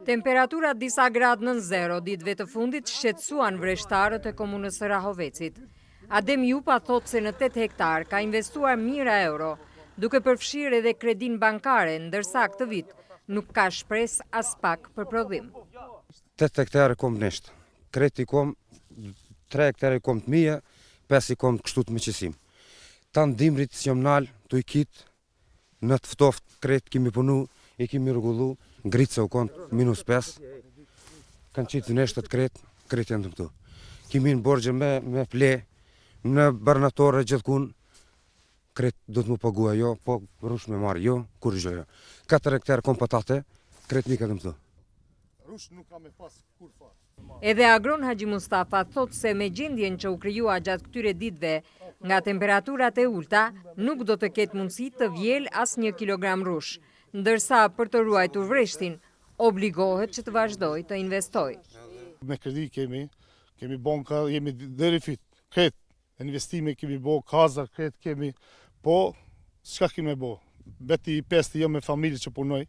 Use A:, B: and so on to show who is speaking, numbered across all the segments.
A: Temperaturat disa gradë nën zero ditëve të fundit shqetësuan vreshtarët e komunës së Rahovecit. Adem Jupa thot se në 8 hektar ka investuar mijëra euro, duke përfshirë edhe kredin bankare, ndërsa këtë vit nuk ka shpresë as pak për prodhim.
B: 8 hektar kom neshtë, kreti kom 3 hektar kom të mija, 5 i kom kështu të mëqesim. Tanë dimrit që jam nalë, të i kitë, në të ftoft kret kemi punu, i kemi rregullu, ngritë se u kontë -5, kanë qitë neshtë të kret janë të këtu. Kemi në borgje me ple, në barnatore gjithkun, kret do të mu pagua jo, po rush me marë jo, kur gjë jo. 4 hektar kom patate, kret mika të këtu.
C: Rush nuk ka me pas kur fare.
A: Edhe agron Haxhi Mustafa thot se me gjendjen që u krijua gjatë këtyre ditëve, nga temperaturat e ulta, nuk do të ketë mundësi të vjel as 1 kilogram rush, ndërsa për të ruajtur vreshtin, obligohet që të vazhdoj të investoj.
C: Me kredi kemi banka, jemi deri fit, kretë, investime kemi bo, kaza, kretë kemi, po, s'ka kemi bo, beti i 5 jo me familje që punoj,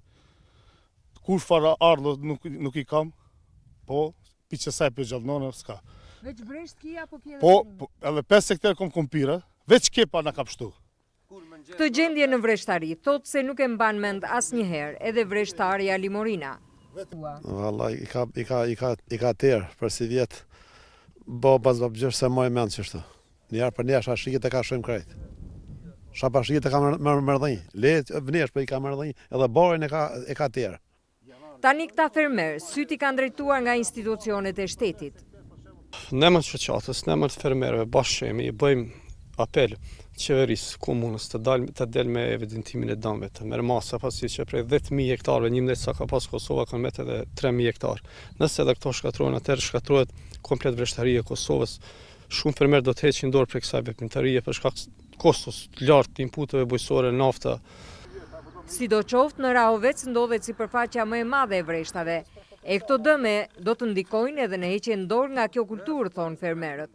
C: kur fara ardhë nuk i kam, po, pi që saj për gjallënone, s'ka.
A: Veç vresht kia po kje?
C: Po, edhe 5 hektar kom kompira, veç kepa në ka pështu.
A: Këtë gjendje në vreshtari, thot se nuk e mban mend asnjëherë edhe vreshtarja Limorina.
D: Valla, i ka tërë, për si vjetë, babas babgjërë se moj mend që shtu. Njerë për njerë, shashikit e ka shumë krejt. Shapashikit e ka mërdhenj, letë vnesh për i ka mërdhenj, edhe barin e ka tërë.
A: Tani këta fermer, syti kanë drejtuar nga institucionet e shtetit.
E: Ne më të shoqatës, ne më të fermerëve, bashkëmi, i bëjmë apel qeverisë, komunës, të del me evidentimin e dëmëve, të merë masa pasi që prej 10.000 hektarëve, 11 sa ka pas Kosova, kanë met edhe 3.000 hektarë. Nëse edhe këto shkatrohen, atëherë shkatrohet komplet vreshtaria e Kosovës. Shumë fermerë do të heqin dorë prej kësaj veprimtarie për shkak kostos të lartë të inputeve bujqësore, nafta.
A: Sidoqoftë në Rahovec ndodhet sipërfaqja më e madhe e vreshtave, e këto dëme do të ndikojnë edhe në heqjen dorë nga kjo kulturë, thonë fermerët.